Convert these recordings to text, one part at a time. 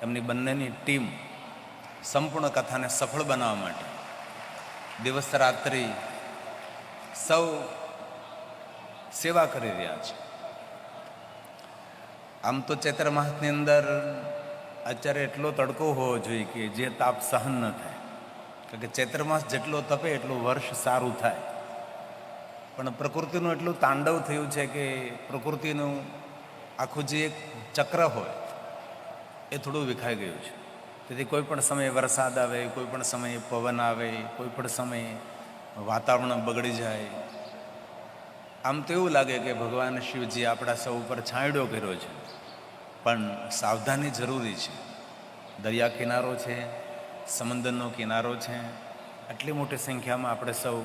એમની બંનેની ટીમ સંપૂર્ણ કથાને સફળ બનાવવા માટે દિવસ રાત્રિ સૌ સેવા કરી રહ્યા છે. આમ તો ચૈત્ર માસની અંદર અત્યારે એટલો તડકો હોવો જોઈએ કે જે તાપ સહન ન થાય, કારણ કે ચૈત્ર માસ જેટલો તપે એટલું વર્ષ સારું થાય. પણ પ્રકૃતિનું એટલું તાંડવ થયું છે કે પ્રકૃતિનું આખું જે એક ચક્ર હોય એ થોડું વિખાઈ ગયું છે. તેથી કોઈ પણ સમયે વરસાદ આવે, કોઈ પણ સમયે પવન આવે, કોઈ પણ સમયે વાતાવરણ બગડી જાય. આમ તો એવું લાગે કે ભગવાન શિવજી આપણા સૌ ઉપર છાંયડો કર્યો છે, પણ સાવધાની જરૂરી છે. દરિયા કિનારો છે, સમંદરનો કિનારો છે, આટલી મોટી સંખ્યામાં આપણે સૌ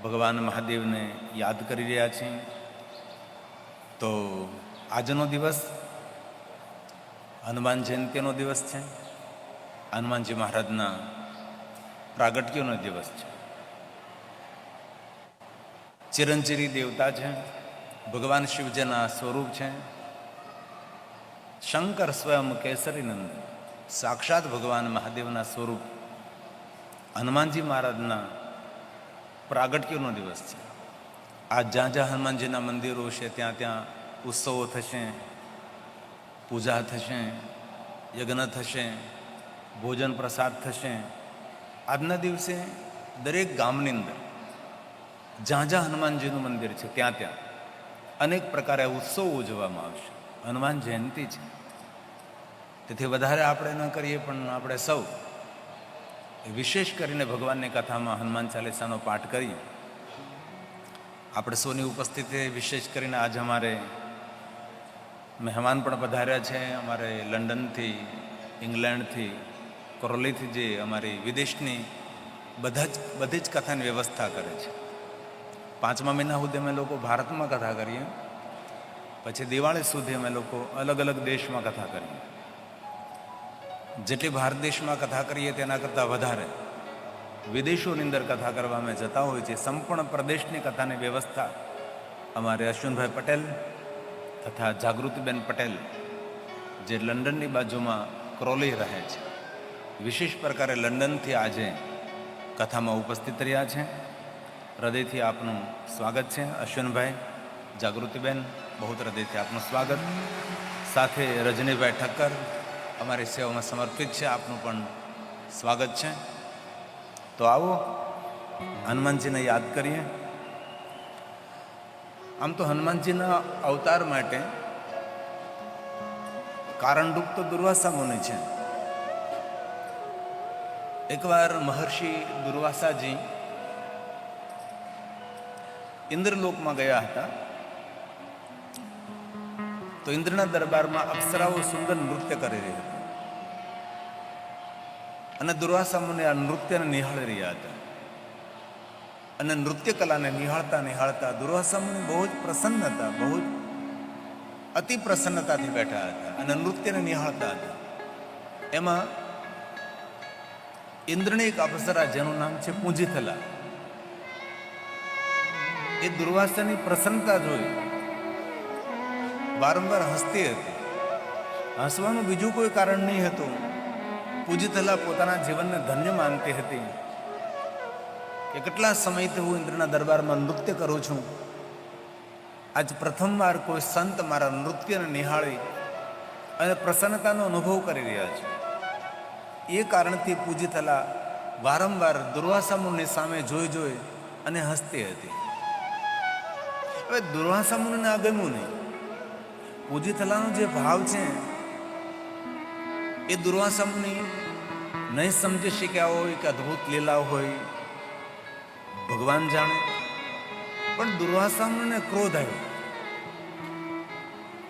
ભગવાન મહાદેવને યાદ કરી રહ્યા છીએ. તો આજનો દિવસ હનુમાન જયંતીનો દિવસ છે. હનુમાનજી મહારાજના પ્રાગટ્યનો દિવસ છે. ચિરંજીવી દેવતા છે, ભગવાન શિવજીના સ્વરૂપ છે. શંકર સ્વયં કેસરી નંદન, સાક્ષાત ભગવાન મહાદેવના સ્વરૂપ હનુમાનજી મહારાજના પ્રાગટ્યનો દિવસ છે. આ જ્યાં જ્યાં હનુમાનજીના મંદિરો છે ત્યાં ત્યાં ઉત્સવો થશે, પૂજા થશે, યજ્ઞ થશે, ભોજન પ્રસાદ થશે. આજના દિવસે દરેક ગામની અંદર જ્યાં જ્યાં હનુમાનજીનું મંદિર છે ત્યાં ત્યાં અનેક પ્રકારે ઉત્સવો ઉજવવામાં આવશે. હનુમાન જયંતિ છે, તેથી વધારે આપણે ન કરીએ પણ આપણે સૌ વિશેષ કરીને ભગવાનની કથામાં હનુમાન ચાલીસાનો પાઠ કરીએ. આપણે સૌની ઉપસ્થિતિ વિશેષ કરીને આજે અમારે મહેમાન પણ પધાર્યા છે. અમારે લંડનથી, ઇંગ્લેન્ડથી, કોરોલીથી જે અમારી વિદેશની બધી જ કથાની વ્યવસ્થા કરે છે. 5મા મહિના સુધી અમે લોકો ભારતમાં કથા કરીએ, પછી દિવાળી સુધી અમે લોકો અલગ અલગ દેશમાં કથા કરીએ. જેટલી ભારત દેશમાં કથા કરીએ તેના કરતાં વધારે વિદેશોની અંદર કથા કરવા અમે જતા હોય છે. સંપૂર્ણ પ્રદેશની કથાની વ્યવસ્થા અમારે અશ્વિનભાઈ પટેલ તથા જાગૃતિબેન પટેલ જે લંડનની બાજુમાં ક્રોલી રહે છે, વિશેષ પ્રકારે લંડનથી આજે કથામાં ઉપસ્થિત રહ્યા છે. હૃદયથી આપનું સ્વાગત છે. અશ્વિનભાઈ, જાગૃતિબેન, બહુ હૃદયથી આપનું સ્વાગત. સાથે રજનીભાઈ ઠક્કર અમારી સેવામાં સમર્પિત છે, આપનું પણ સ્વાગત છે. તો આવો હનુમાનજીને યાદ કરીએ. આમ તો હનુમાનજીના અવતાર માટે કારણરૂપ તો દુર્વાસા મુનિ છે. એકવાર મહર્ષિ દુર્વાસાજી ઇન્દ્રલોકમાં ગયા હતા. તો ઇન્દ્રના દરબારમાં અપ્સરાઓ સુંદર નૃત્ય કરી રહી હતી અને દુર્વાસા મુનિ આ નૃત્યને નિહાળી રહ્યા હતા. અને નૃત્ય કલાને નિહાળતા નિહાળતા દુર્વાસા મુનિ બહુ જ પ્રસન્ન હતા, બહુ જ અતિ પ્રસન્નતાથી બેઠા હતા અને નૃત્યને નિહાળતા હતા. એમાં ઇન્દ્રની એક અપ્સરા જેનું નામ છે પૂંજીથલા, એ દુર્વાસાની પ્રસન્નતા જોઈ વારંવાર હસતી હતી. હસવાનું બીજું કોઈ કારણ નહીં હતું. પૂંજીથલા પોતાના જીવનને ધન્ય માનતી હતી કે કેટલા સમયથી હું ઇન્દ્રના દરબારમાં નૃત્ય કરું છું, આજ પ્રથમવાર કોઈ સંત મારા નૃત્યને નિહાળી અને પ્રસન્નતાનો અનુભવ કરી રહ્યા છે. એ કારણથી પૂંજીથલા વારંવાર દુર્વાસા મુનિની સામે જોઈ જોઈ અને હસતી હતી. હવે દુર્વાસા મુનિને આ ગમ્યું નહીં. પૂંજીથલાનો જે ભાવ છે એ દુર્વાસા મુનિ નહીં સમજી શક્યા હોય કે અદ્ભુત લીલા હોય, ભગવાન જાણે. પણ દુર્વાસા મુનિને ક્રોધ આવ્યો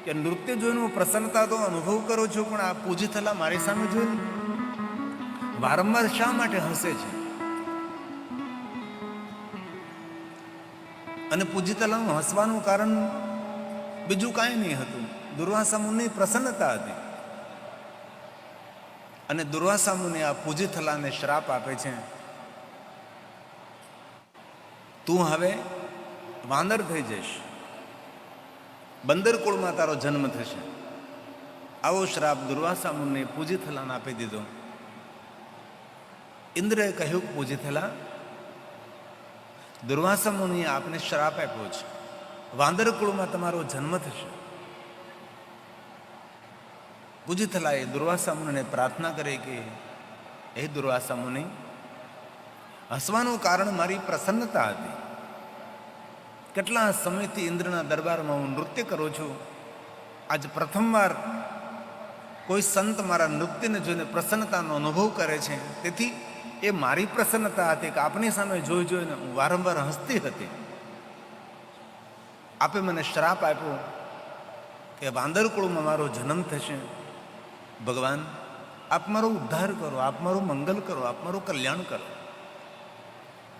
કે નૃત્ય જોઈને હું પ્રસન્નતા તો અનુભવ કરું છું, પણ આ પૂંજીથલા મારી સામે જોઈને વારંવાર શા માટે હસે છે? અને પૂંજીથલાનું હસવાનું કારણ બીજું કાંઈ નહીં હતું, દુર્વાસા મુનિની પ્રસન્નતા હતી. અને દુર્વાસા મુનિ આ પૂંજીથલાને શ્રાપ આપે છે, તું હવે વાંદર થઈ જઈશ, બંદર કુળમાં તારો જન્મ થશે. આવો શ્રાપ દુર્વાસા મુનિએ પૂજીથલાને આપી દીધો. ઇન્દ્રએ કહ્યું, પૂજીથલા, દુર્વાસા મુનિએ આપને શ્રાપ આપ્યો છે, વાંદર કુળમાં તમારો જન્મ થશે. પૂજીથલાએ દુર્વાસા મુનિને પ્રાર્થના કરી કે હે દુર્વાસા મુનિ, હસવાનું કારણ મારી પ્રસન્નતા હતી. કેટલા સમયથી ઇન્દ્રના દરબારમાં હું નૃત્ય કરું છું. આજ પ્રથમવાર કોઈ સંત મારા નૃત્યને જોઈને પ્રસન્નતાનો અનુભવ કરે છે. તેથી એ મારી પ્રસન્નતા હતી કે આપની સામે જોઈ જોઈને હું વારંવાર હસતી હતી. આપે મને શ્રાપ આપ્યો કે વાંદર કુળમાં મારો જન્મ થશે. ભગવાન, આપ મારો ઉદ્ધાર કરો, આપ મારું મંગલ કરો, આપ મારું કલ્યાણ કરો.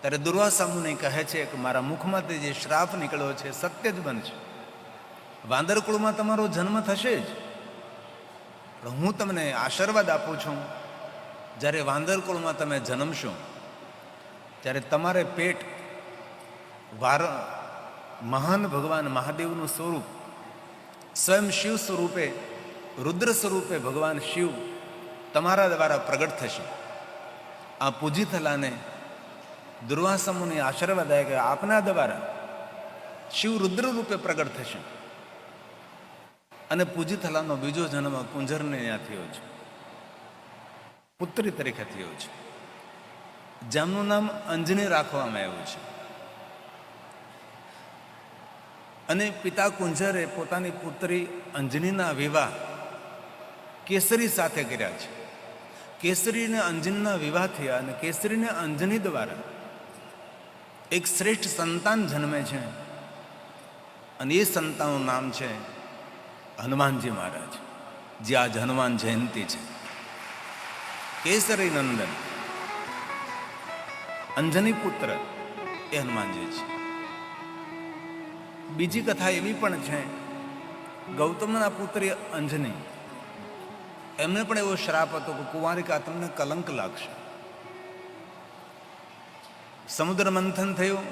ત્યારે દુર્વાસા મુનિ કહે છે કે મારા મુખમાંથી જે શ્રાપ નીકળ્યો છે સત્ય જ બનશે. વાંદર કુળમાં તમારો જન્મ થશે જ, પણ હું તમને આશીર્વાદ આપું છું, જ્યારે વાંદર કુળમાં તમે જન્મશો ત્યારે તમારે પેટ મહાન ભગવાન મહાદેવનું સ્વરૂપ, સ્વયં શિવ સ્વરૂપે, રુદ્ર સ્વરૂપે ભગવાન શિવ તમારા દ્વારા પ્રગટ થશે. આ પૂજીથલાને દુર્વાસા મુનિએ આશીર્વાદ આપ્યા કે આપના દ્વારા શિવ રુદ્ર રૂપે પ્રગટ થશે. અને પૂજીથલાનો બીજો જન્મ કુંજરને ત્યાં થયો છે, પુત્રી તરીકે થયો છે, જેમનું નામ અંજની રાખવામાં આવ્યું છે. અને પિતા કુંજરે પોતાની પુત્રી અંજનીના વિવાહ કેસરી સાથે કર્યા છે. કેસરીને અંજનીના વિવાહ થયા અને કેસરીને અંજની દ્વારા એક શ્રેષ્ઠ સંતાન જન્મે છે. અને એ સંતાનનું નામ છે હનુમાનજી મહારાજ, જે આજ હનુમાન જયંતિ છે. કેસરી નંદન અંજની પુત્ર એ હનુમાનજી છે. બીજી કથા એવી પણ છે, ગૌતમના પુત્રી અંજની, એમને પણ એવો શ્રાપ હતો કે કુંવારિકા તમને કલંક લાગશે. સમુદ્ર મંથન થયું,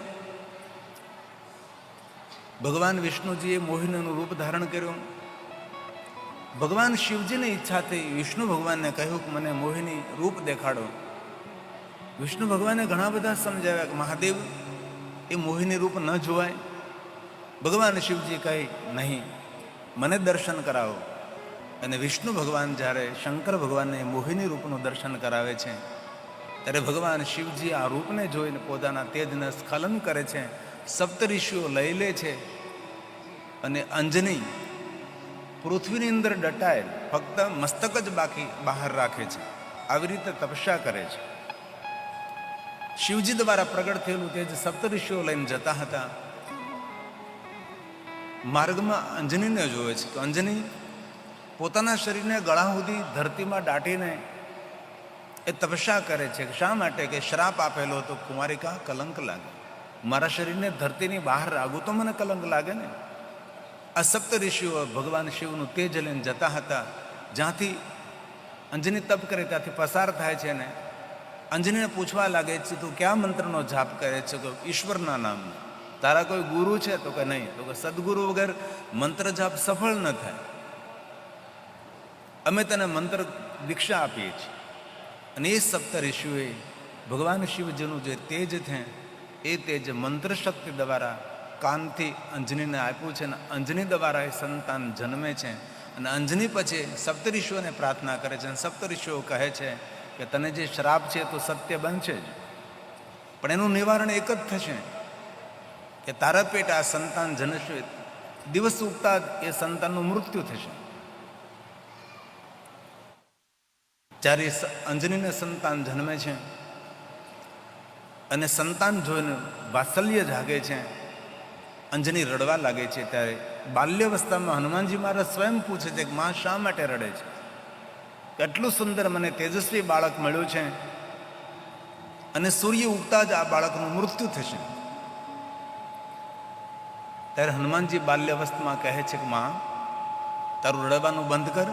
ભગવાન વિષ્ણુજીએ મોહિનીનું રૂપ ધારણ કર્યું. ભગવાન શિવજીની ઈચ્છા થઈ, વિષ્ણુ ભગવાનને કહ્યું કે મને મોહિની રૂપ દેખાડો. વિષ્ણુ ભગવાને ઘણા બધા સમજાવ્યા કે મહાદેવ, એ મોહિની રૂપ ન જોવાય. ભગવાન શિવજી કહે નહીં, મને દર્શન કરાવો. અને વિષ્ણુ ભગવાન જ્યારે શંકર ભગવાનને મોહિની રૂપનું દર્શન કરાવે છે, ત્યારે ભગવાન શિવજી આ રૂપને જોઈને પોતાના તેજને સ્ખલન કરે છે. સપ્તઋષિઓ લઈ લે છે અને અંજની પૃથ્વીની અંદર દટાયેલ ફક્ત મસ્તક જ બાકી બહાર રાખે છે. આવી રીતે તપસ્યા કરે છે. શિવજી દ્વારા પ્રગટ થયેલું તેજ સપ્તઋષિઓ લઈને જતા હતા. માર્ગમાં અંજનીને જોવે છે તો અંજની પોતાના શરીરને ગળા સુધી ધરતીમાં દાટીને એ તપસ્યા કરે છે. શા માટે? કે શ્રાપ આપેલો તો કુમારિકા કલંક લાગે, મારા શરીરને ધરતીની બહાર રાખવું તો મને કલંક લાગે ને. આ સપ્ત ઋષિઓ ભગવાન શિવનું તેજ લઈને જતા હતા. જ્યાંથી અંજની તપ કરે ત્યાંથી પસાર થાય છે ને અંજનીને પૂછવા લાગે છે, તું કયા મંત્રનો જાપ કરે છે? કે ઈશ્વરના નામનો. તારા કોઈ ગુરુ છે? તો કે નહીં. તો કે સદગુરુ વગર મંત્ર જાપ સફળ ન થાય. અમે તને મંત્ર દીક્ષા આપીએ છીએ. અને એ સપ્ત ઋષિઓએ ભગવાન શિવજીનું જે તેજ છે એ તેજ મંત્ર શક્તિ દ્વારા કાનથી અંજનીને આપ્યું છે. અને અંજની દ્વારા એ સંતાન જન્મે છે. અને અંજની પછી સપ્તઋષિઓને પ્રાર્થના કરે છે. અને સપ્તઋષિઓ કહે છે કે તને જે શ્રાપ છે તો સત્ય બનશે જ, પણ એનું નિવારણ એક જ થશે કે તારા પેટ આ સંતાન જનશે. દિવસ ઉગતા જ એ સંતાનનું મૃત્યુ થશે. જ્યારે અંજનીને સંતાન જન્મે છે અને સંતાન જોઈને વાત્સલ્ય જાગે છે, અંજની રડવા લાગે છે. ત્યારે બાલ્યાવસ્થામાં હનુમાનજી મહારાજ સ્વયં પૂછે છે કે માં શા માટે રડે છે? કેટલું સુંદર મને તેજસ્વી બાળક મળ્યું છે અને સૂર્ય ઉગતા જ આ બાળકનું મૃત્યુ થશે. ત્યારે હનુમાનજી બાલ્યાવસ્થામાં કહે છે કે માં, તારું રડવાનું બંધ કર.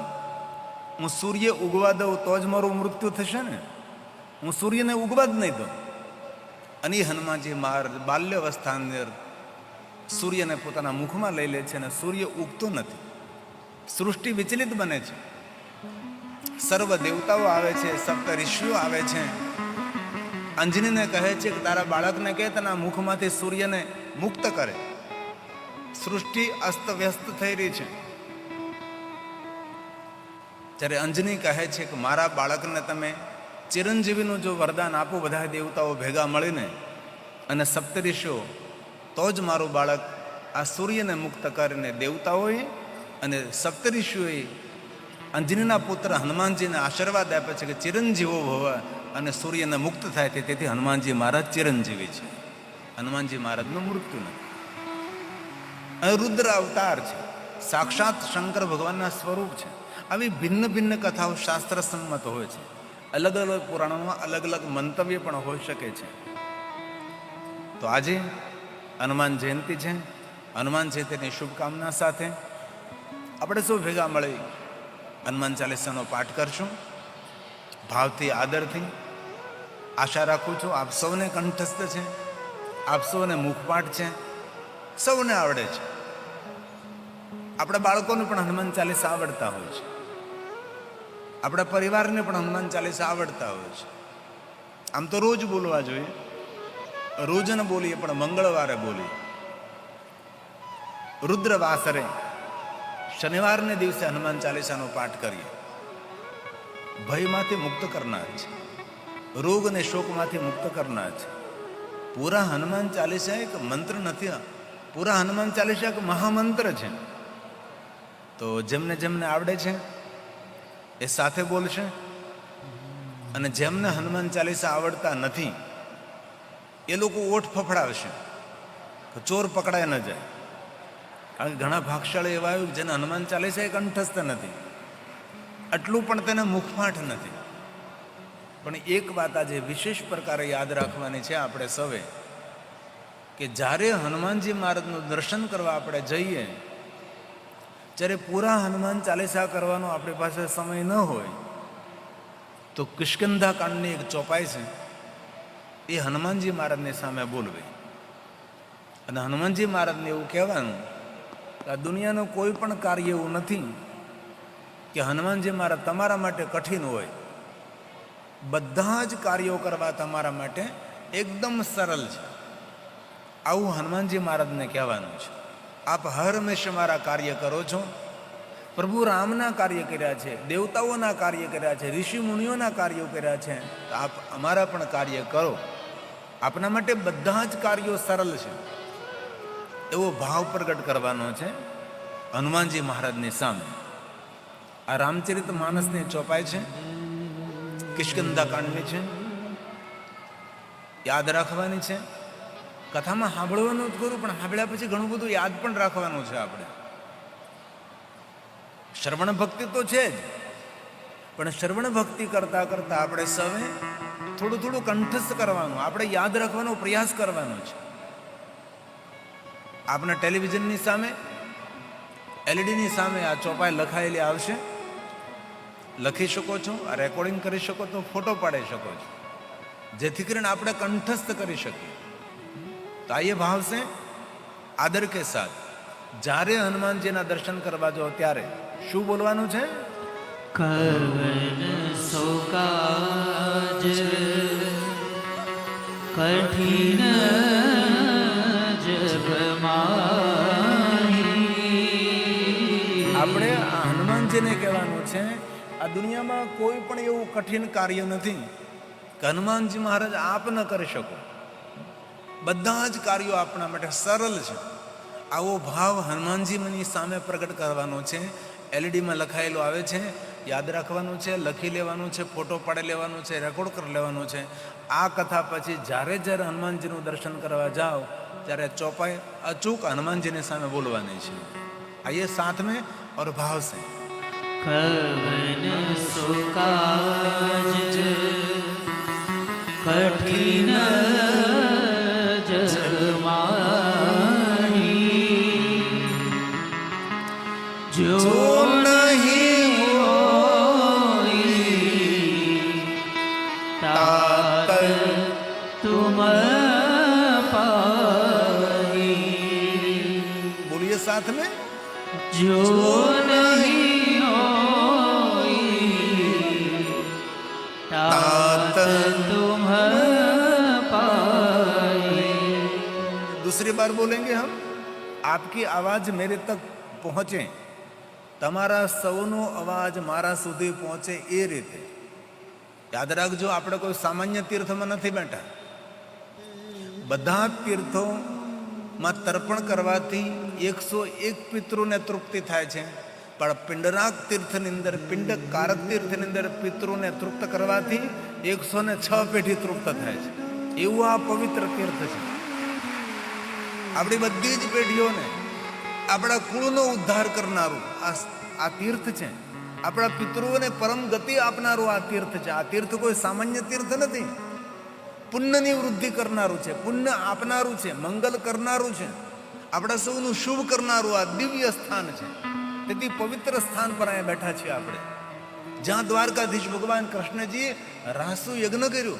હું સૂર્ય ઉગવા દઉં તો જ મારું મૃત્યુ થશે ને. હું સૂર્યને ઉગવા જ નહીં દઉં. અને હનુમાનજી મહારાજ બાલ્યાવસ્થાની અંદર સૂર્યને પોતાના મુખમાં લઈ લે છે અને સૂર્ય ઉગતો નથી. સૃષ્ટિ વિચલિત બને છે. સર્વ દેવતાઓ આવે છે, સપ્ત ઋષિઓ આવે છે. અંજનીને કહે છે કે તારા બાળકને કહે તેના મુખમાંથી સૂર્યને મુક્ત કરે. સૃષ્ટિ અસ્તવ્યસ્ત થઈ રહી છે. જ્યારે અંજની કહે છે કે મારા બાળકને તમે ચિરંજીવીનું જો વરદાન આપો, બધા દેવતાઓ ભેગા મળીને અને સપ્તઋષિઓ, તો જ મારું બાળક આ સૂર્યને મુક્ત કરીને દેવતાઓએ અને સપ્તઋષિઓએ અંજનીના પુત્ર હનુમાનજીને આશીર્વાદ આપે છે કે ચિરંજીવો ભવ અને સૂર્યને મુક્ત થાય છે. તેથી હનુમાનજી મહારાજ ચિરંજીવી છે. હનુમાનજી મહારાજનું મૃત્યુ નથી. અને રુદ્ર અવતાર છે, સાક્ષાત શંકર ભગવાનના સ્વરૂપ છે. આવી ભિન્ન ભિન્ન કથાઓ શાસ્ત્ર સંમત હોય છે. અલગ અલગ પુરાણોમાં અલગ અલગ મંતવ્ય પણ હોઈ શકે છે. તો આજે હનુમાન જયંતિ છે. હનુમાન જયંતિની શુભકામના સાથે આપણે સૌ ભેગા મળી હનુમાન ચાલીસાનો પાઠ કરશું. ભાવથી, આદરથી. આશા રાખું છું આપ સૌને કંઠસ્થ છે, આપ સૌને મુખપાઠ છે, સૌને આવડે છે. આપણા બાળકોને પણ હનુમાન ચાલીસા આવડતા હોય છે. આપણા પરિવારને પણ હનુમાન ચાલીસા આવડતા હોય છે. આમ તો રોજ બોલવા જોઈએ, રોજ ન બોલીએ પણ મંગળવારે બોલીએ. રુદ્ર વાસરે શનિવારને દિવસે હનુમાન ચાલીસાનો પાઠ કરીએ. ભયમાંથી મુક્ત કરનાર છે, રોગ અને શોકમાંથી મુક્ત કરનાર છે. પૂરા હનુમાન ચાલીસા એક મંત્ર નથી, પૂરા હનુમાન ચાલીસા એક મહામંત્ર છે. તો જેમને જેમને આવડે છે એ સાથે બોલશે, અને જેમને હનુમાન ચાલીસા આવડતા નથી એ લોકો ઓઠ ફફડાવશે, ચોર પકડાય ન જાય. કારણ કે ઘણા ભાગશાળી એવા આવ્યું જેને હનુમાન ચાલીસા એ કંઠસ્થ નથી, આટલું પણ તેને મુખપાઠ નથી. પણ એક વાત આજે વિશેષ પ્રકારે યાદ રાખવાની છે આપણે સૌએ, કે જ્યારે હનુમાનજી મહારાજનું દર્શન કરવા આપણે જઈએ, જ્યારે પૂરા હનુમાન ચાલીસા કરવાનો આપણી પાસે સમય ન હોય તો કિષ્કિંધા કાંડની એક ચોપાઈ છે, એ હનુમાનજી મહારાજની સામે બોલવી. અને હનુમાનજી મહારાજને એવું કહેવાનું કે આ દુનિયાનું કોઈ પણ કાર્ય એવું નથી કે હનુમાનજી મહારાજ તમારા માટે કઠિન હોય. બધા જ કાર્યો કરવા તમારા માટે એકદમ સરળ છે. આવું હનુમાનજી મહારાજને કહેવાનું છે. આપ હર હંમેશા મારા કાર્ય કરો છો. પ્રભુ રામના કાર્ય કર્યા છે, દેવતાઓના કાર્ય કર્યા છે, ઋષિ મુનિઓના કાર્યો કર્યા છે, તો આપ અમારા પણ કાર્ય કરો. આપના માટે બધા જ કાર્યો સરળ છે, એવો ભાવ પ્રગટ કરવાનો છે હનુમાનજી મહારાજની સામે. આ રામચરિત માનસની ચોપાઈ છે, કિષ્કિંધા કાંડની છે, યાદ રાખવાની છે. કથામાં સાંભળવાનું જ કરું, પણ સાંભળ્યા પછી ઘણું બધું યાદ પણ રાખવાનું છે. આપણે શ્રવણ ભક્તિ તો છે જ, પણ શ્રવણ ભક્તિ કરતા કરતા આપણે સૌએ થોડું થોડું કંઠસ્થ કરવાનું, આપણે યાદ રાખવાનો પ્રયાસ કરવાનો છે. આપના ટેલિવિઝનની સામે, એલઈડીની સામે આ ચોપાઈ લખાયેલી આવશે, લખી શકો છો, આ રેકોર્ડિંગ કરી શકો છો, ફોટો પાડી શકો છો, જેથી કરીને આપણે કંઠસ્થ કરી શકીએ. તો આ એ ભાવ છે આદર કે સાથ. જ્યારે હનુમાનજીના દર્શન કરવા જાઓ ત્યારે શું બોલવાનું છે? કવન સો કાજ કઠિન જગમાહી. આપણે આ હનુમાનજીને કહેવાનું છે, આ દુનિયામાં કોઈ પણ એવું કઠિન કાર્ય નથી કે હનુમાનજી મહારાજ આપ ન કરી શકો. બધા જ કાર્યો આપણા માટે સરળ છે. આવો ભાવ હનુમાનજીની સામે પ્રગટ કરવાનો છે. એલઈડીમાં લખાયેલું આવે છે, યાદ રાખવાનું છે, લખી લેવાનું છે, ફોટો પાડી લેવાનું છે, રેકોર્ડ કરી લેવાનું છે. આ કથા પછી જ્યારે જ્યારે હનુમાનજીનું દર્શન કરવા જાઓ ત્યારે ચોપાઈ અચૂક હનુમાનજીની સામે બોલવાની છે. આ એ સાથ મેં ઓર ભાવ છે. કવન સો કાજ કઠિન જગમાહી. જો નહીં હોઈ તાત તુમ પાહી. બોલીએ સાથ મેં. જો નહીં बार बोलेंगे हम, आपकी आवाज मेरे तक पहुंचे, તમારા સૌનો અવાજ મારા સુધી પહોંચે એ રીતે. યાદ રાખજો, આપણે કોઈ સામાન્ય તીર્થમાં નથી બેઠા. બધા તીર્થોમાં તર્પણ કરવાથી 101 પિતૃને તૃપ્તિ થાય છે, પણ પિંડરાક તીર્થની અંદર, પિંડકારક તીર્થની અંદર પિતૃને તૃપ્ત કરવાથી 106 પેઢી તૃપ્ત થાય છે. એવું આ પવિત્ર તીર્થ છે. આપણી બધી જ પેઢીઓને, આપણા કુળનો ઉદ્ધાર કરનારું આ તીર્થ છે. આપણા પિતૃઓને પરમ ગતિ આપનારું આ તીર્થ છે. આ તીર્થ કોઈ સામાન્ય તીર્થ નથી. પુણ્યની વૃદ્ધિ કરનારું છે, પુણ્ય આપનારું છે, મંગલ કરનારું છે, આપણા સૌનું શુભ કરનારું આ દિવ્ય સ્થાન છે. તેથી પવિત્ર સ્થાન પર અહીંયા બેઠા છીએ આપણે, જ્યાં દ્વારકાધીશ ભગવાન કૃષ્ણજીએ રાસુ યજ્ઞ કર્યો.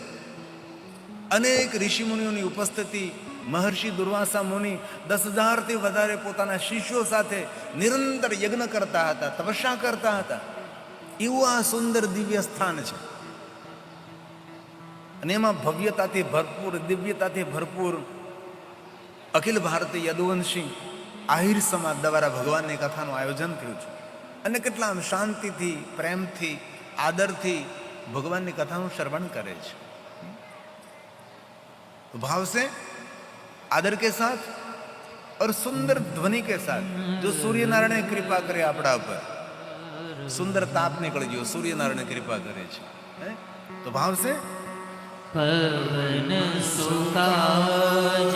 અનેક ઋષિમુનિઓની ઉપસ્થિતિ, મહર્ષિ દુર્વાસા મુનિ 10,000થી વધારે પોતાના શિષ્યો સાથે નિરંતર યજ્ઞ કરતા હતા, તપસ્યા કરતા હતા. એવું આ સુંદર દિવ્ય સ્થાન છે. અને એમાં ભવ્યતાથી ભરપૂર, દિવ્યતાથી ભરપૂર અખિલ ભારતીય યદુવંશી આહિર સમાજ દ્વારા ભગવાનની કથાનું આયોજન થયું છે. અને કેટલા આમ શાંતિથી, પ્રેમથી, આદરથી ભગવાનની કથાનું શ્રવણ કરે છે. भाव से, आदर के साथ और सुंदर ध्वनि के साथ. जो सूर्य नारायण कृपा करे આપણા ઉપર, सुंदर ताप निकल गयो, सूर्य नारायण कृपा करे છે. तो भाव से, पवन सुकाज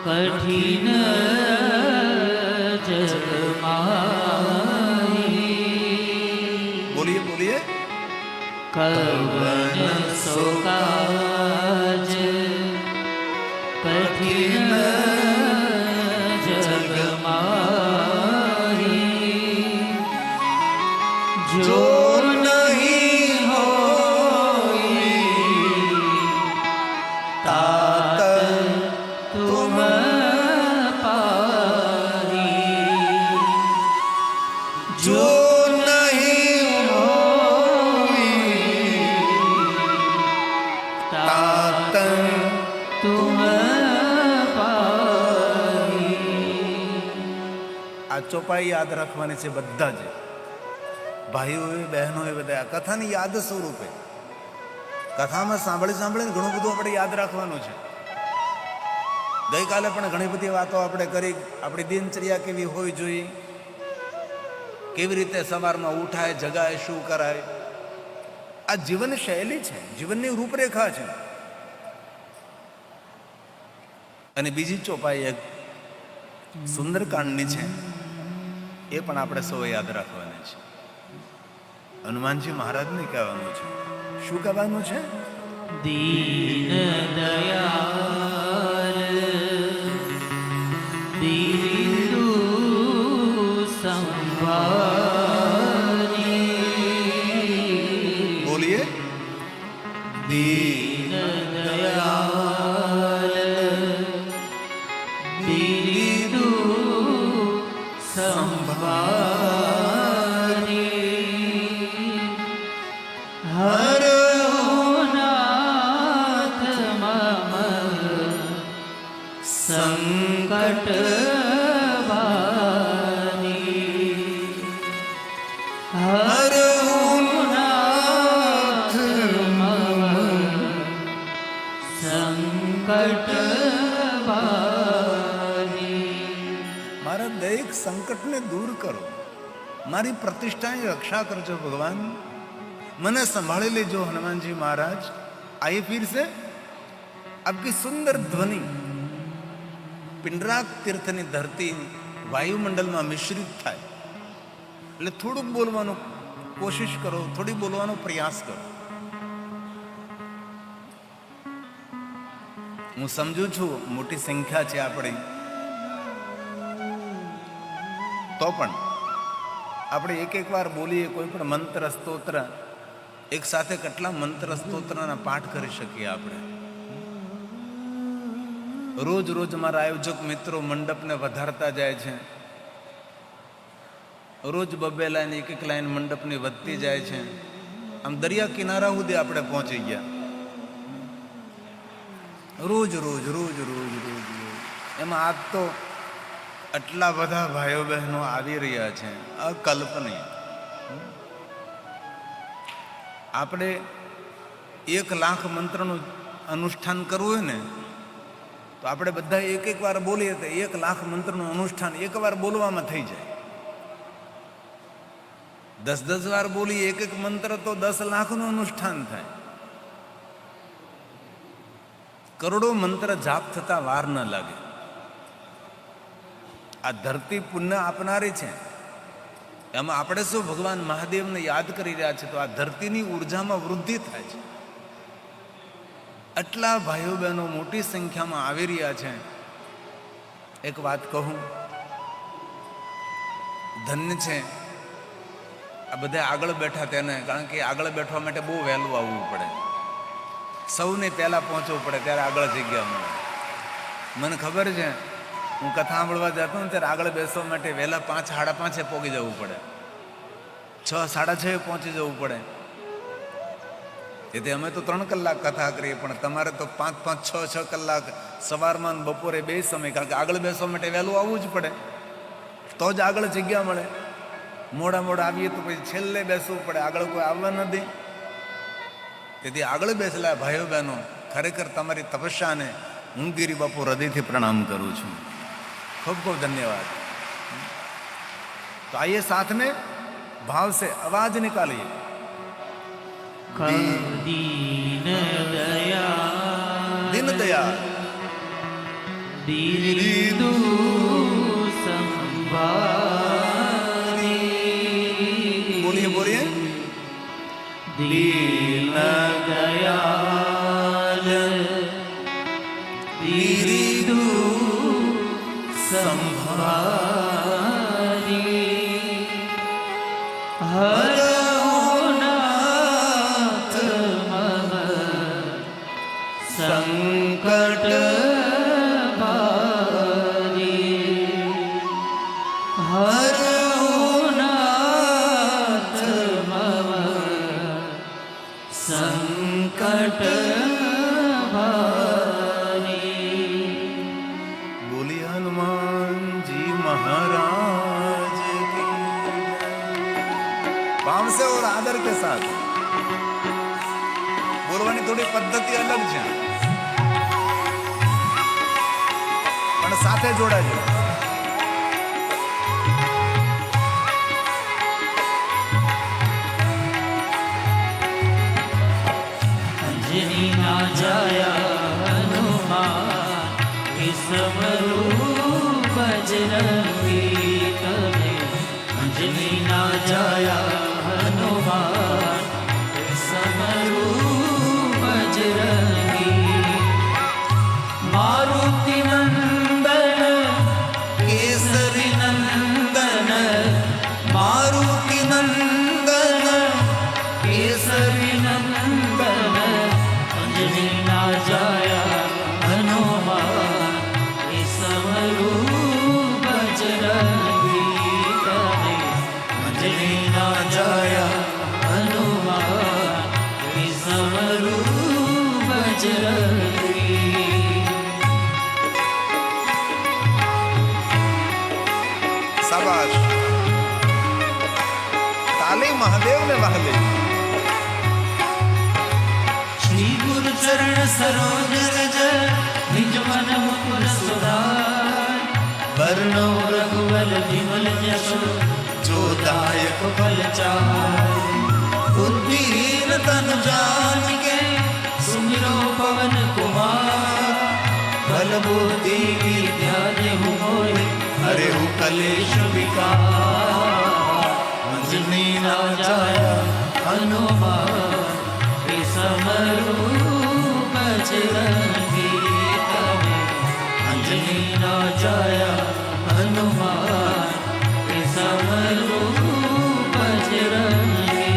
कठिन जगमाई. बोलिए बोलिए. कवन सुकाज कठिन जगमाई. जो नहीं होई तात तुम पारी. जो नहीं तात तुम पारी. આ ચોપાઈ યાદ રાખવાની છે બધા જ ભાઈઓએ, બહેનોએ, બધા કથાની યાદ સ્વરૂપે. કથામાં સાંભળીને ઘણું બધું આપણે યાદ રાખવાનું છે. ગઈકાલે પણ ઘણી બધી વાતો આપણે કરી. આપણી દિનચર્યા કેવી હોવી જોઈએ, કેવી રીતે સવારમાં ઉઠાય, જગાય, શું કરાય. આ જીવન શૈલી છે, જીવનની રૂપરેખા છે. અને બીજી ચોપાઈ એક સુંદરકાંડની છે, એ પણ આપણે સૌ યાદ રાખવાની છે. હનુમાનજી મહારાજને કહેવાનું છે. શું કહેવાનું છે? दीन दयाल दीनू संभारी. બોલીએ. दीन दयाल दीनू संभारी. हर नाथ मम संकट भारी. हर नाथ मम संकट भारी. મારા દરેક સંકટને દૂર કરો, મારી પ્રતિષ્ઠાની રક્ષા કરજો ભગવાન. મને સંભાળી લેજો હનુમાનજી महाराज. आइए फिर से. आपकी सुंदर ध्वनि પિંડરાક તીર્થની ધરતી વાયુમંડળમાં મિશ્રિત થાય. એટલે થોડુંક બોલવાનો કોશિશ કરો, થોડી બોલવાનો પ્રયાસ કરો. હું સમજુ છું મોટી સંખ્યા છે આપણી, તો પણ આપણે એક વાર બોલીએ કોઈ પણ મંત્ર સ્તોત્ર. એક સાથે કેટલા મંત્ર સ્તોત્રના પાઠ કરી શકીએ આપણે. રોજ રોજ મારા આયોજક મિત્રો મંડપને વધારતા જાય છે. રોજ 2 લાઈન, 1 લાઈન મંડપની વધતી જાય છે. આમ દરિયા કિનારા સુધી આપણે પહોંચી ગયા. રોજ રોજ રોજ રોજ રોજ રોજ એમાં આજ તો આટલા બધા ભાઈઓ બહેનો આવી રહ્યા છે, અકલ્પનીય. આપણે 1,00,000 મંત્રનું અનુષ્ઠાન કરવું હોય ને તો આપણે બધા એક વાર બોલીએ તો 1,00,000 મંત્રનું અનુષ્ઠાન એકવાર બોલવામાં થઈ જાય. 10 વાર બોલીએ એક મંત્ર તો 10,00,000નું અનુષ્ઠાન થાય. કરોડો મંત્ર જાપ થતા વાર ન લાગે. આ ધરતી પુણ્ય આપનારી છે, એમાં આપણે શું ભગવાન મહાદેવને યાદ કરી રહ્યા છે તો આ ધરતીની ઉર્જામાં વૃદ્ધિ થાય છે. આટલા ભાઈઓ બહેનો મોટી સંખ્યામાં આવી રહ્યા છે. એક વાત કહું, ધન્ય છે આ બધા આગળ બેઠા તેને, કારણ કે આગળ બેઠવા માટે બહુ વહેલું આવવું પડે, સૌને પહેલાં પહોંચવું પડે ત્યારે આગળ જગ્યા મળે. મને ખબર છે, હું કથા સાંભળવા જતો ને ત્યારે આગળ બેસવા માટે વહેલા 5, 5:30 પહોંચી જવું પડે, 6, 6:30 પહોંચી જવું પડે. તેથી અમે તો 3 કલાક કથા કરીએ, પણ તમારે તો 5, 5, 6 કલાક સવારમાં અને બપોરે 2 સમય, કારણ કે આગળ બેસવા માટે વહેલું આવવું જ પડે તો જ આગળ જગ્યા મળે. મોડા આવીએ તો પછી છેલ્લે બેસવું પડે, આગળ કોઈ આવવા નથી. તેથી આગળ બેસેલા ભાઈઓ બહેનો, ખરેખર તમારી તપસ્યાને હું ગિરી બાપુ હૃદયથી પ્રણામ કરું છું. ખૂબ ખૂબ ધન્યવાદ. तो आइए साथ में भाव से आवाज निकालिए. दीन दयाल दीन दयाल दीनदु संभारी. बोलिए बोलिए. दीन दयाल दीनदु संभारी. हरनाथ मम संकट भारी. हरनाथ मम संकट भारी. बोलिए हनुमान जी महाराज की. भाव से और आदर के साथ. बोलवानी थोड़ी पद्धति अलग છે, પણ સાથે જોડાજો. अंजनी ना जाया हनुमान समरू बजरंगी तने. अंजनी ना जाया हनुमान समरू बजरंगी. मारुति नंदन केसरी नंदन. मारुति नंदन केसरी नंदन. अंजनी ना जाया हनुमान समरू बजरंगी तने. अंजनी ना जाया हनुमान समरू बजरंगी. शाबाश. ताली महादेव ने वाहले. श्री गुरु चरण सरोज रज निज मन मुकुर सुधार. वर्णो रघुवर विमल जसो जो दायक फल चार. बुद्धिहीन तनु जानिके सुमिरो पवन कुमार. बल बुद्धि विद्या देहु मोहि हरिहु कलेश विकार. अंजनी ना जाया हनुमान समरू बजरंगी तने. अंजनी ना जाया हनुमान समरू बजरंगी.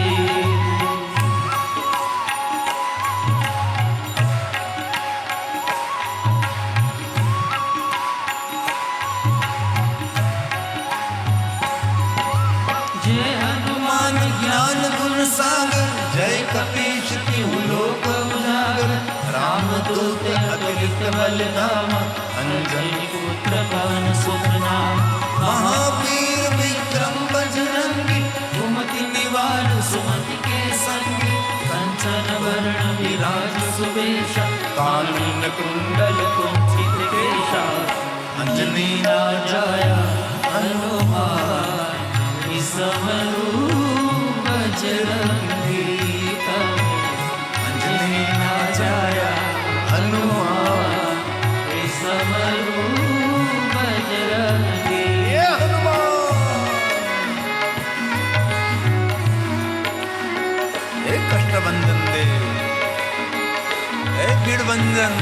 जय हनुमान ज्ञान गुण सागर. जय कपीश तिहु लोक उजागर. रामदूत अतुलित बलधामा अंजनी पुत्र पवन सुत नाम महावीर विक्रम बजरंगी कुमति निवार सुमति के संगी कंचन वर्ण विराज सुवेशा कानन कुंडल कुंचित केशा अंजनी राजाया हनुमान समरू बजरंगी तमें अंजनी राजाया हनुमान समरू बजरंगी ये हनुमान हे कष्टभंजन दे, हे भीड़भंजन,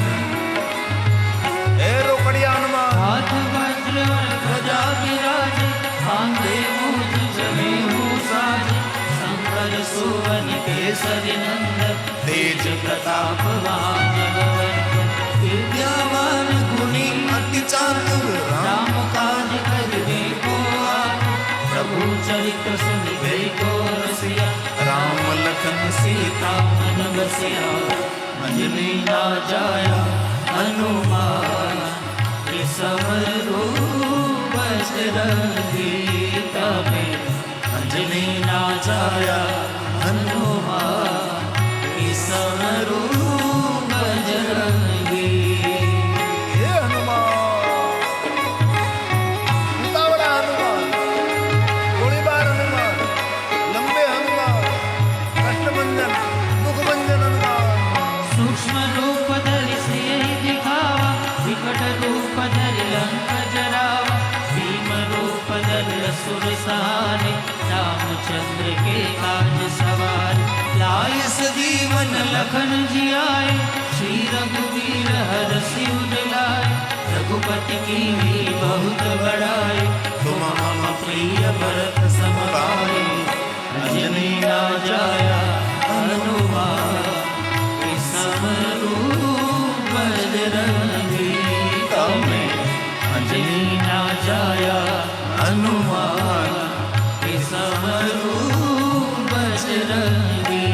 हे रोकड़िया हनुमान। हाथ वज्र ध्वजा विराजे कांधे मूज जनेऊ साजे शंकर सुवन केसरी नंदन तेज प्रताप महाजगवंदन विद्यावान गुणी अति चातुर राम काज करने को आतुर प्रभु चरित्र सुनबे को रसिया राम लखन सीता मन बसिया अंजनी ना जाया हनुमान समरू बजरंगी तमें अंजनी ना जाया हनुमान समरू बजरंगी ये हनुमान, उतावला हनुमान, गोलीबार हनुमान, लंबे हनुमान, कष्टभंजन दुखभंजन हनुमान। सूक्ष्म रूप धरि सिय दिखावा विकट रूप धरि लंक जरावा भीम रूप धरि असुर सहारे रामचंद्र के काज सवारे लाय सजीवन लखन जियाए श्री रघुवीर हरषि उजलाए रघुपति की बहुत बड़ाई तुम मम प्रिय भरत सम भाई अंजनी राजाया हनुमान समरू बजरंगी तमें अंजनी ना जाया हनुमान समरू बजरंगी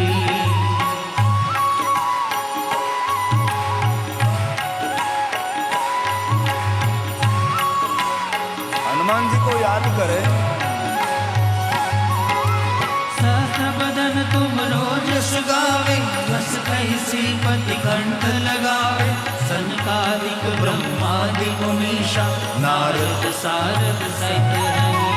हनुमान जी को याद करे, सहस्र बदन तुम रोज सुगावे बस कहीं श्रीपति कंठ लगावे सनकादिक ब्रह्मादि मुनीषा नारद सारद सहित रही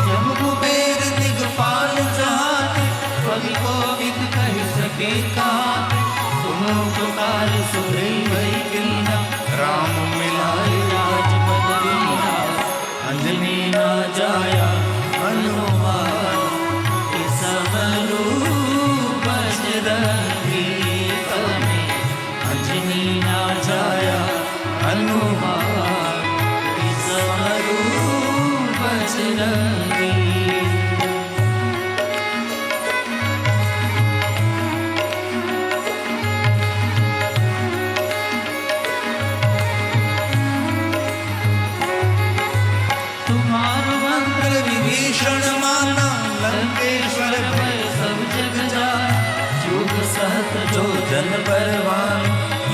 जम कुबेर दिगपाल जहाते कवि कोविद कह सके कहाते तुम उपकार सुरे भई कीना राम मिलाए राजपद दीना अंजनी ना जाया हनुमान समरू बजरंगी तमें अंजनी ना जाया हनुमान समरू बजरंगी तुम्हारो मंत्र विभीषण माना लंकेश्वर भय सब जग जान जुग सहत जो जन परवान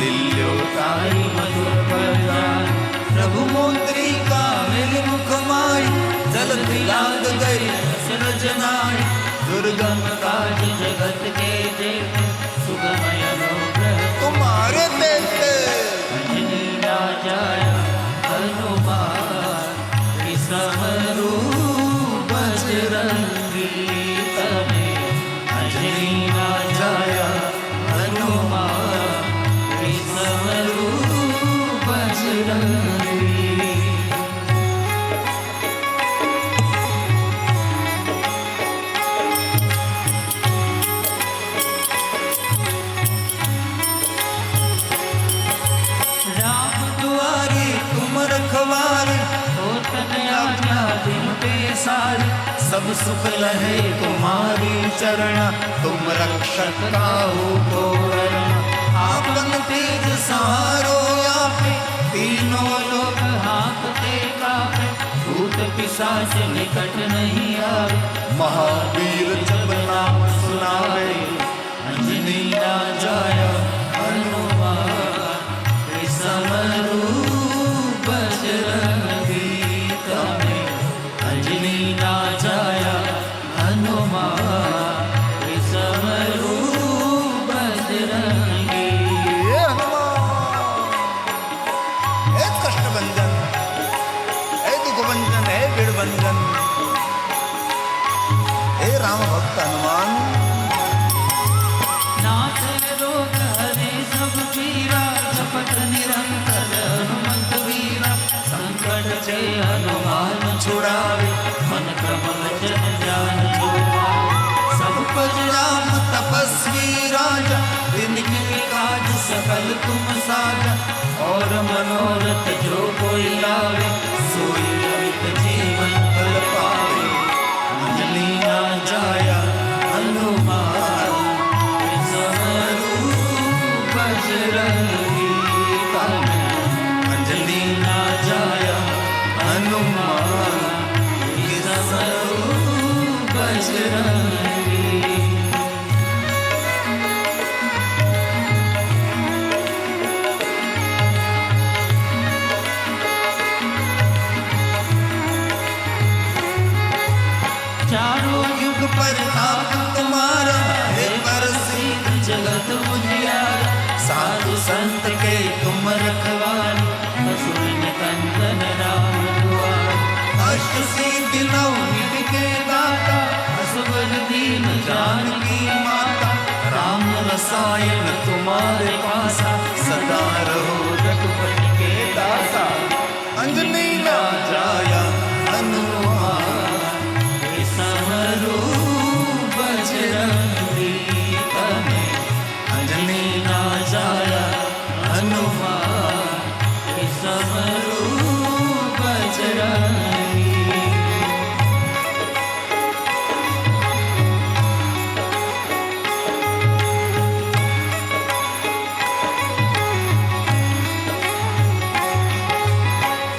लील्योताई मधुर बरदान प्रभु मोत्री का मिल मुख माई जलधि लाग गई सरज नाई दुर्गम काज जगत के देते सुगमय अनुग्रह तुम्हारे देते अंजनी राजाया हनुमान समरू बजरंगी तमें अंजनी राजाया हनुमान समरू बजरंगी राम दुआरे तुम रखवारे आज्ञा दिन पे सारी सब सुख लहे तुम्हारी चरण तुम रक्षक काहू को वरण आपन तेज सहारो आपे तीनों लोग हांकते कापे भूत पिशाच निकट नहीं आवे महावीर जब नाम सुनावे अंजनी राजाया हनुमान समरू तपस्वी राजा, जिनके काज सकल तुम साजा। और मनोरथ जो कोई लावे, सोई अमित जीवन फल पावे। अंजलि ना जाया हनुमान, समरू बजरंगी तनय। अंजलि ना जाया हनुमान, समरू बजरंगी। चारों युग प्रताप तुम्हारा, हे प्रसिद्ध जगत उजियारा। साधु संत के तुम रखवारे, असुर निकंदन राम दुआरे। अष्ट सिद्धि नौ निधि के दाता, असबर दीन जानकी माता। राम रसायन तुम्हारे पासा, सदा रहो रघुपति के दासा। अंजनी ना जाया हनुमान, समरू बजरंगी तनय। अंजलि ना जाया हनुमान, समरू बजरंगी।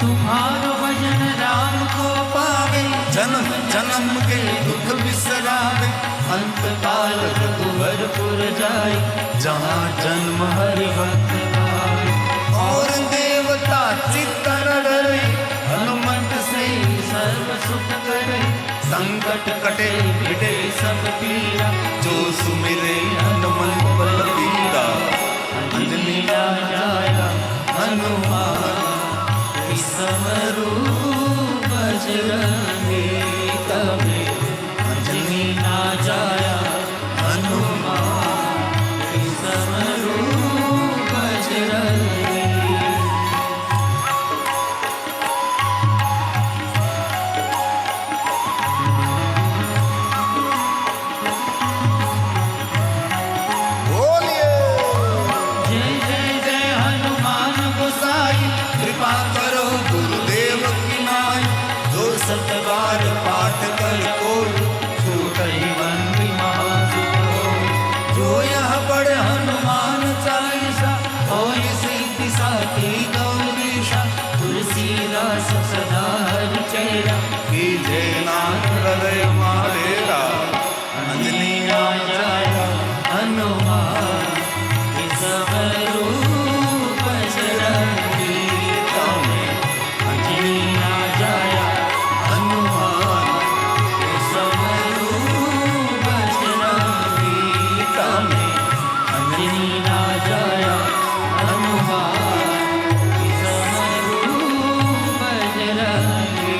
तुम्हारो भजन राम को पावे, जन्म जन्म के दुख बिसरावे। अंत काल रघुवरपुर जाय, जहाँ जन्म हरि भक्त भाई। और देवता चित्तन धरे, हनुमंत से सर्व सुख करे। संकट कटे मिटे सब पीरा, जो सुमिरे हनुमंत बलबीरा। अंजलि ना जाया हनुमान, समरू बजरंगी तनय। अंजलि ना जाया हनुमान, समरू बजरंगी। बोलिए जय जय जय हनुमान गोसाई, कृपा करो गुरुदेव की नाई। जो सतबार पाठ कर कोई, छूटहि बंदी महासुख। जो यह पढ़े हनुमान चालीसा, होय सिद्धि साखी गौरीशा। तुलसीदास सदा हरिचेरा, कीजे नाथ हृदय मारेरा। अंजलि ना जाया हनुमान, समरू बजरंगी तनय। अंजलि ना जाया हनुमान, समरू बजरंगी तनय। अंजलि ना जाया हनुमान, समरू बजरंगी।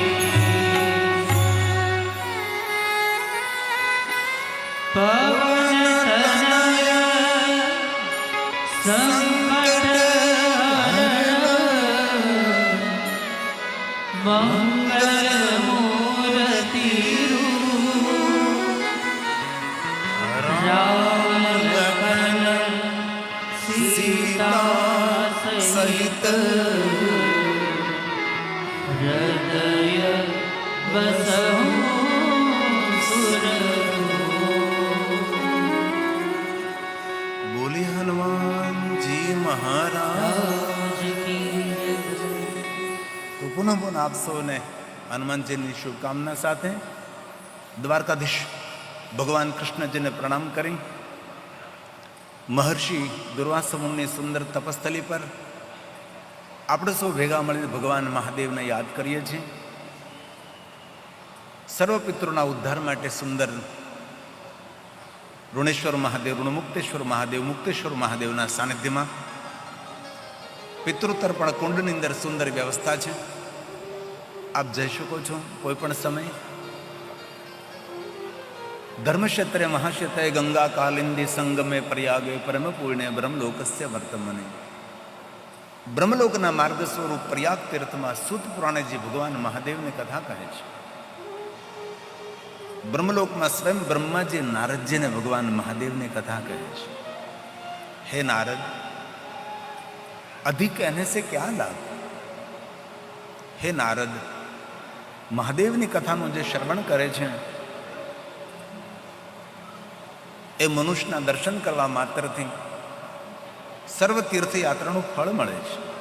पवन तनय संकट हरण, मंगल मूर्ति रूप। राम लखन सीता सहित, हृदय बसहु सुरभूप। बोले हनुमान जी महाराज की તો પુનઃ આપ સૌને હનુમાનજીની શુભકામના સાથે દ્વારકાધીશ ભગવાન કૃષ્ણજીને પ્રણામ કરી મહર્ષિ દુર્વાસા મુનિની સુંદર તપસ્થલી પર આપણે સૌ ભેગા મળીને ભગવાન મહાદેવને યાદ કરીએ છીએ. સર્વ પિતૃના ઉદ્ધાર માટે સુંદર ઋણેશ્વર મહાદેવ, ઋણમુક્તેશ્વર મહાદેવ, મુક્તેશ્વર મહાદેવના સાનિધ્યમાં પિતૃતર્પણ કુંડની અંદર સુંદર વ્યવસ્થા છે. આપ જઈ શકો છો કોઈ પણ સમય. ધર્મક્ષેત્રે મહાક્ષેત્રે ગંગા કાલિંદી સંગમે પ્રયાગે પરમ પૂર્ણે બ્રહ્મલોકસ્ય વર્તમને. બ્રહ્મલોકના માર્ગ સ્વરૂપ પ્રયાગ તીર્થમાં સૂત પુરાણેજી ભગવાન મહાદેવની કથા કહે છે. બ્રહ્મલોકમાં સ્વયં બ્રહ્માજી નારદજીને ભગવાન મહાદેવની કથા કહે છે, હે नारद, अधिक कहने से क्या लाभ? હે નારદ, મહાદેવની કથાનું જે શ્રવણ કરે છે એ મનુષ્યના દર્શન કરવા માત્રથી સર્વ તીર્થયાત્રાનું ફળ મળે છે.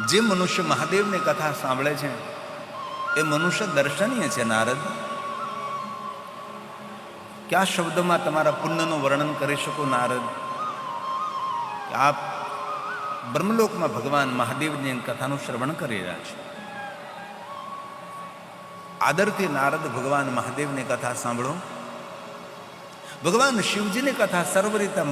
જે મનુષ્ય મહાદેવની કથા સાંભળે છે એ મનુષ્ય દર્શનીય છે. નારદ, કયા શબ્દોમાં તમારા પુણ્યનું વર્ણન કરી શકું નારદ? આપ બ્રહ્મલોકમાં ભગવાન મહાદેવની કથાનું શ્રવણ કરી રહ્યા છો. આદરથી નારદ ભગવાન મહાદેવની કથા સાંભળો. ભગવાન શિવજીની કથા સર્વ રીતે